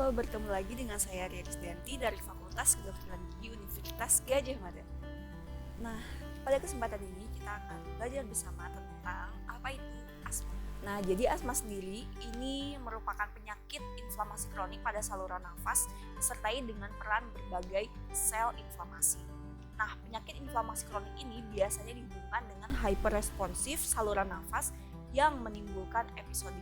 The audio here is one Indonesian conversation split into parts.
Halo, bertemu lagi dengan saya Ria Risdianti dari Fakultas Kedokteran Gigi Universitas Gadjah Mada. Nah, pada kesempatan ini kita akan belajar bersama tentang apa itu asma. Nah, jadi asma sendiri ini merupakan penyakit inflamasi kronik pada saluran nafas disertai dengan peran berbagai sel inflamasi. Nah, penyakit inflamasi kronik ini biasanya dihubungkan dengan hyperresponsif saluran nafas yang menimbulkan episode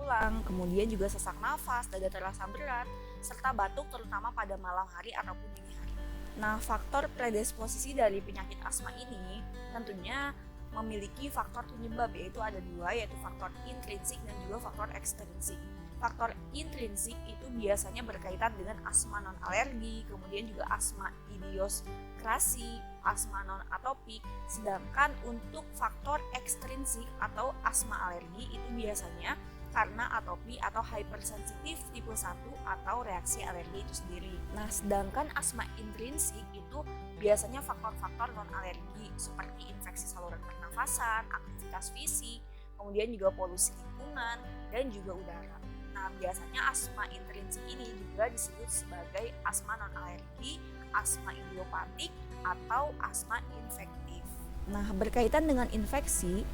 berulang, kemudian juga sesak nafas, dada terasa berat, serta batuk terutama pada malam hari ataupun dini hari. Nah, faktor predisposisi dari penyakit asma ini tentunya memiliki faktor penyebab, yaitu ada dua, yaitu faktor intrinsik dan juga faktor ekstrinsik. Faktor intrinsik itu biasanya berkaitan dengan asma non-alergi, kemudian juga asma idiosinkratisi, asma non-atopik, sedangkan untuk faktor ekstrinsik atau asma alergi itu biasanya karena atopi atau hypersensitif tipe 1 atau reaksi alergi itu sendiri. Nah, sedangkan asma intrinsik itu biasanya faktor-faktor non-alergi seperti infeksi saluran pernafasan, aktivitas fisik, kemudian juga polusi lingkungan, dan juga udara. Nah, biasanya asma intrinsik ini juga disebut sebagai asma non-alergi, asma idiopatik, atau asma infektif. Nah, berkaitan dengan infeksi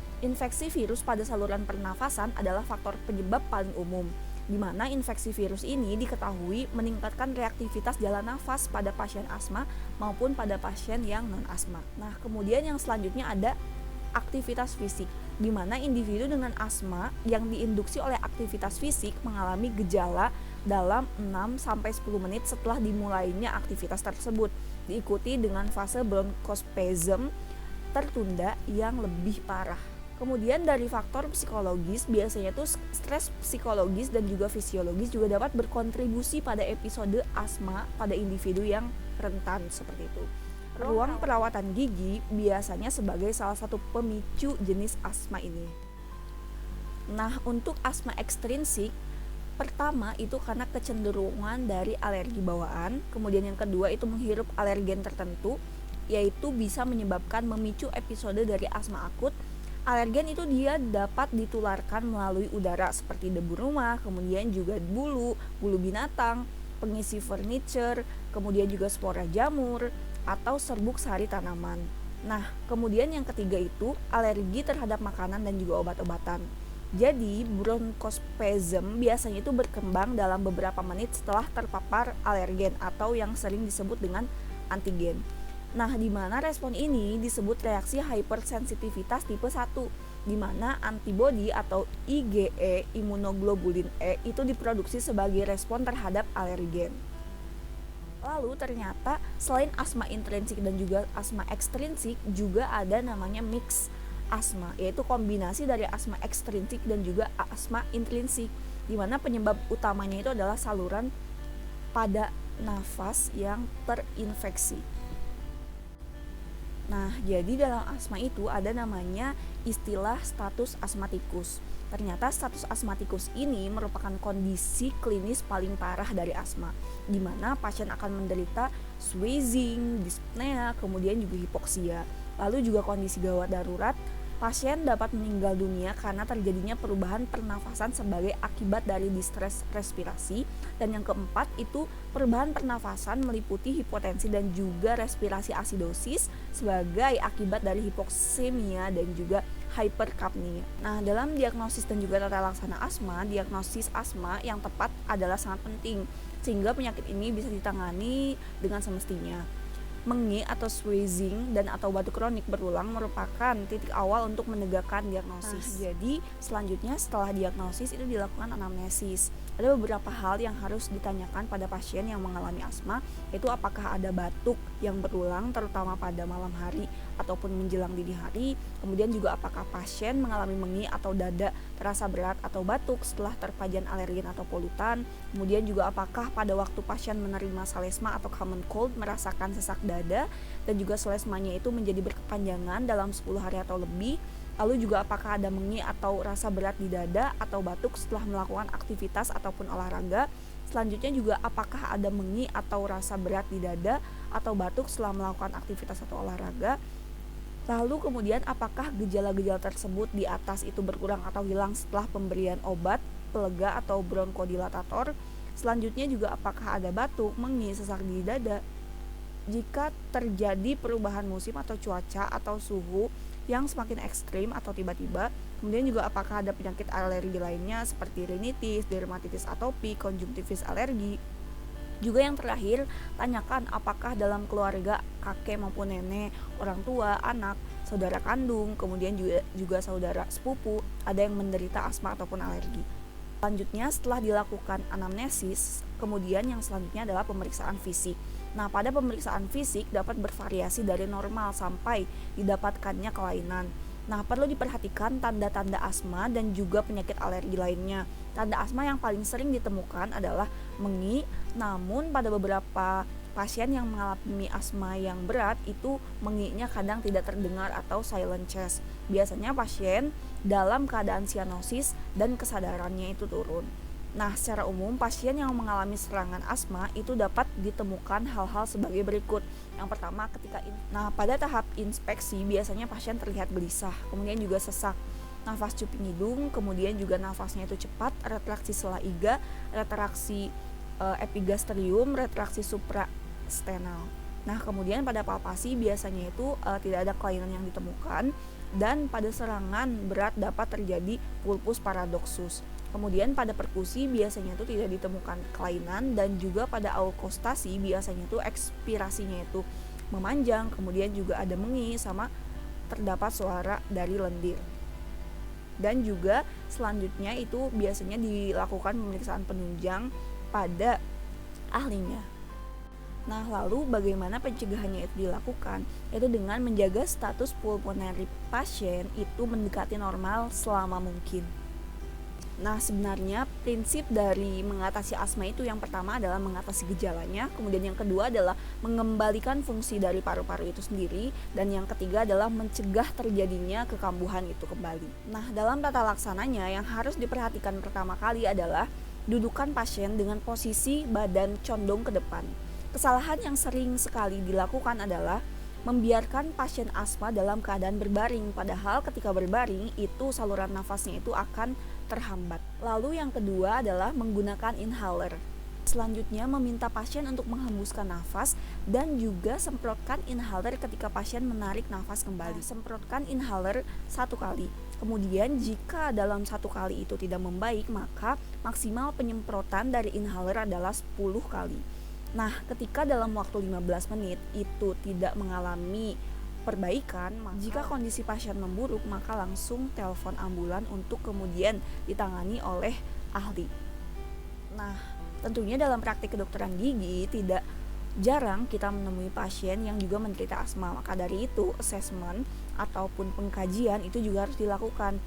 virus pada saluran pernafasan adalah faktor penyebab paling umum, di mana infeksi virus ini diketahui meningkatkan reaktivitas jalan nafas pada pasien asma maupun pada pasien yang non-asma. Nah, kemudian yang selanjutnya ada aktivitas fisik, di mana individu dengan asma yang diinduksi oleh aktivitas fisik mengalami gejala dalam 6-10 menit setelah dimulainya aktivitas tersebut, diikuti dengan fase bronkospasm tertunda yang lebih parah. Kemudian dari faktor psikologis, biasanya tuh stres psikologis dan juga fisiologis juga dapat berkontribusi pada episode asma pada individu yang rentan seperti itu. Ruang perawatan gigi biasanya sebagai salah satu pemicu jenis asma ini. Nah, untuk asma ekstrinsik, pertama itu karena kecenderungan dari alergi bawaan, kemudian yang kedua itu menghirup alergen tertentu, yaitu bisa menyebabkan memicu episode dari asma akut. Alergen itu dia dapat ditularkan melalui udara seperti debu rumah, kemudian juga bulu binatang, pengisi furniture, kemudian juga spora jamur, atau serbuk sari tanaman. Nah, kemudian yang ketiga itu alergi terhadap makanan dan juga obat-obatan. Jadi, bronkospasm biasanya itu berkembang dalam beberapa menit setelah terpapar alergen atau yang sering disebut dengan antigen. Nah, di mana respon ini disebut reaksi hypersensitivitas tipe 1, di mana antibodi atau IgE, imunoglobulin E, itu diproduksi sebagai respon terhadap alergen. Lalu ternyata selain asma intrinsik dan juga asma ekstrinsik, juga ada namanya mix asma, yaitu kombinasi dari asma ekstrinsik dan juga asma intrinsik, di mana penyebab utamanya itu adalah saluran pada nafas yang terinfeksi. Nah, jadi dalam asma itu ada namanya istilah status asmatikus. Ternyata status asmatikus ini merupakan kondisi klinis paling parah dari asma, di mana pasien akan menderita wheezing, dyspnea, kemudian juga hipoksia. Lalu juga kondisi gawat darurat, pasien dapat meninggal dunia karena terjadinya perubahan pernafasan sebagai akibat dari distres respirasi. Dan yang keempat itu perubahan pernafasan meliputi hipotensi dan juga respirasi asidosis sebagai akibat dari hipoksemia dan juga hyperkapnia. Nah, dalam diagnosis dan juga tata laksana asma, diagnosis asma yang tepat adalah sangat penting sehingga penyakit ini bisa ditangani dengan semestinya. Mengi atau wheezing dan atau batuk kronik berulang merupakan titik awal untuk menegakkan diagnosis. Nah, jadi selanjutnya setelah diagnosis itu dilakukan anamnesis. Ada beberapa hal yang harus ditanyakan pada pasien yang mengalami asma, yaitu apakah ada batuk yang berulang terutama pada malam hari ataupun menjelang dini hari. Kemudian juga apakah pasien mengalami mengi atau dada terasa berat atau batuk setelah terpajan alergen atau polutan. Kemudian juga apakah pada waktu pasien menerima salesma atau common cold merasakan sesak dada dan juga selesmanya itu menjadi berkepanjangan dalam 10 hari atau lebih. Lalu juga apakah ada mengi atau rasa berat di dada atau batuk setelah melakukan aktivitas ataupun olahraga. Selanjutnya juga apakah ada mengi atau rasa berat di dada atau batuk setelah melakukan aktivitas atau olahraga. Lalu kemudian apakah gejala-gejala tersebut di atas itu berkurang atau hilang setelah pemberian obat pelega atau bronkodilatator. Selanjutnya juga apakah ada batuk, mengi, sesak di dada. Jika terjadi perubahan musim atau cuaca atau suhu yang semakin ekstrim atau tiba-tiba, kemudian juga apakah ada penyakit alergi lainnya seperti rinitis, dermatitis atopik, konjungtivis alergi. Juga yang terakhir, tanyakan apakah dalam keluarga kakek maupun nenek, orang tua, anak, saudara kandung, kemudian juga saudara sepupu ada yang menderita asma ataupun alergi. Selanjutnya setelah dilakukan anamnesis, kemudian yang selanjutnya adalah pemeriksaan fisik. Nah, pada pemeriksaan fisik dapat bervariasi dari normal sampai didapatkannya kelainan. Nah, perlu diperhatikan tanda-tanda asma dan juga penyakit alergi lainnya. Tanda asma yang paling sering ditemukan adalah mengi, namun pada beberapa pasien yang mengalami asma yang berat itu menginya kadang tidak terdengar atau silent chest. Biasanya pasien dalam keadaan sianosis dan kesadarannya itu turun. Nah, secara umum pasien yang mengalami serangan asma itu dapat ditemukan hal-hal sebagai berikut. Yang pertama, pada tahap inspeksi biasanya pasien terlihat gelisah, kemudian juga sesak, nafas cuping hidung, kemudian juga nafasnya itu cepat, retraksi sela iga, retraksi epigastrium, retraksi suprastenal. Nah, kemudian pada palpasi biasanya itu tidak ada kelainan yang ditemukan, dan pada serangan berat dapat terjadi pulpus paradoxus. Kemudian pada perkusi biasanya itu tidak ditemukan kelainan, dan juga pada aukostasi biasanya itu ekspirasinya itu memanjang, kemudian juga ada mengi sama terdapat suara dari lendir. Dan juga selanjutnya itu biasanya dilakukan pemeriksaan penunjang pada ahlinya. Nah, lalu bagaimana pencegahannya itu dilakukan? Yaitu dengan menjaga status pulmoneri pasien itu mendekati normal selama mungkin. Nah, sebenarnya prinsip dari mengatasi asma itu yang pertama adalah mengatasi gejalanya, kemudian yang kedua adalah mengembalikan fungsi dari paru-paru itu sendiri, dan yang ketiga adalah mencegah terjadinya kekambuhan itu kembali. Nah, dalam tata laksananya yang harus diperhatikan pertama kali adalah dudukan pasien dengan posisi badan condong ke depan. Kesalahan yang sering sekali dilakukan adalah membiarkan pasien asma dalam keadaan berbaring, padahal ketika berbaring itu saluran nafasnya itu akan terhambat. Lalu yang kedua adalah menggunakan inhaler. Selanjutnya meminta pasien untuk menghembuskan nafas dan juga semprotkan inhaler ketika pasien menarik nafas kembali. Semprotkan inhaler 1 kali. Kemudian jika dalam 1 kali itu tidak membaik, maka maksimal penyemprotan dari inhaler adalah 10 kali. Nah, ketika dalam waktu 15 menit itu tidak mengalami perbaikan, jika kondisi pasien memburuk, maka langsung telepon ambulan untuk kemudian ditangani oleh ahli. Nah, tentunya dalam praktik kedokteran gigi tidak jarang kita menemui pasien yang juga menderita asma. Maka dari itu, assessment ataupun pengkajian itu juga harus dilakukan.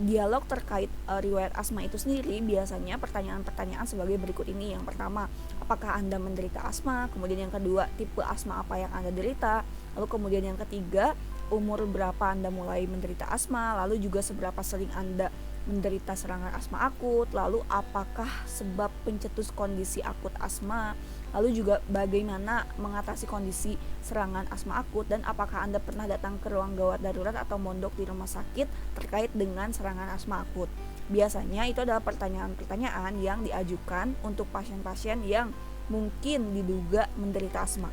Dialog terkait riwayat asma itu sendiri biasanya pertanyaan-pertanyaan sebagai berikut ini. Yang pertama, apakah Anda menderita asma? Kemudian yang kedua, tipe asma apa yang Anda derita? Lalu kemudian yang ketiga, umur berapa Anda mulai menderita asma? Lalu juga seberapa sering Anda menderita serangan asma akut? Lalu apakah sebab pencetus kondisi akut asma? Lalu juga bagaimana mengatasi kondisi serangan asma akut, dan apakah Anda pernah datang ke ruang gawat darurat atau mondok di rumah sakit terkait dengan serangan asma akut. Biasanya itu adalah pertanyaan-pertanyaan yang diajukan untuk pasien-pasien yang mungkin diduga menderita asma.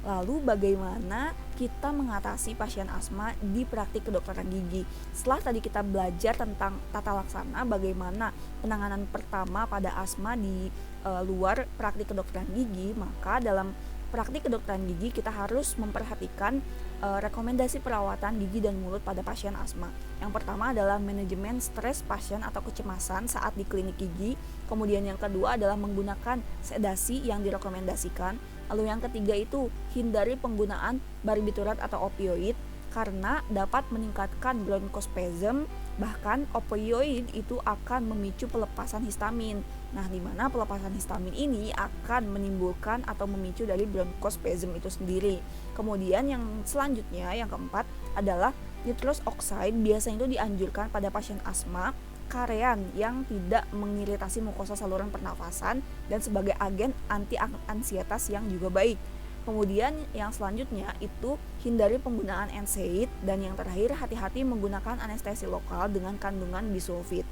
Lalu bagaimana kita mengatasi pasien asma di praktik kedokteran gigi? Setelah tadi kita belajar tentang tata laksana bagaimana penanganan pertama pada asma di luar praktik kedokteran gigi, maka dalam praktik kedokteran gigi kita harus memperhatikan rekomendasi perawatan gigi dan mulut pada pasien asma. Yang pertama adalah manajemen stres pasien atau kecemasan saat di klinik gigi. Kemudian yang kedua adalah menggunakan sedasi yang direkomendasikan. Lalu yang ketiga itu hindari penggunaan barbiturat atau opioid karena dapat meningkatkan bronkospasm. Bahkan opioid itu akan memicu pelepasan histamin. Nah, di mana pelepasan histamin ini akan menimbulkan atau memicu dari bronkospasm itu sendiri. Kemudian yang selanjutnya, yang keempat adalah nitrous oxide. Biasanya itu dianjurkan pada pasien asma karean yang tidak mengiritasi mukosa saluran pernafasan dan sebagai agen anti-ansietas yang juga baik. Kemudian yang selanjutnya itu hindari penggunaan NSAID, dan yang terakhir hati-hati menggunakan anestesi lokal dengan kandungan bisulfit.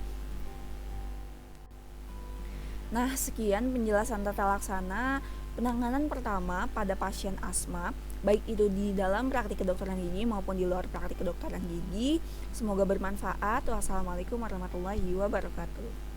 Nah, sekian penjelasan tata laksana penanganan pertama pada pasien asma, baik itu di dalam praktik kedokteran gigi maupun di luar praktik kedokteran gigi. Semoga bermanfaat. Wassalamualaikum warahmatullahi wabarakatuh.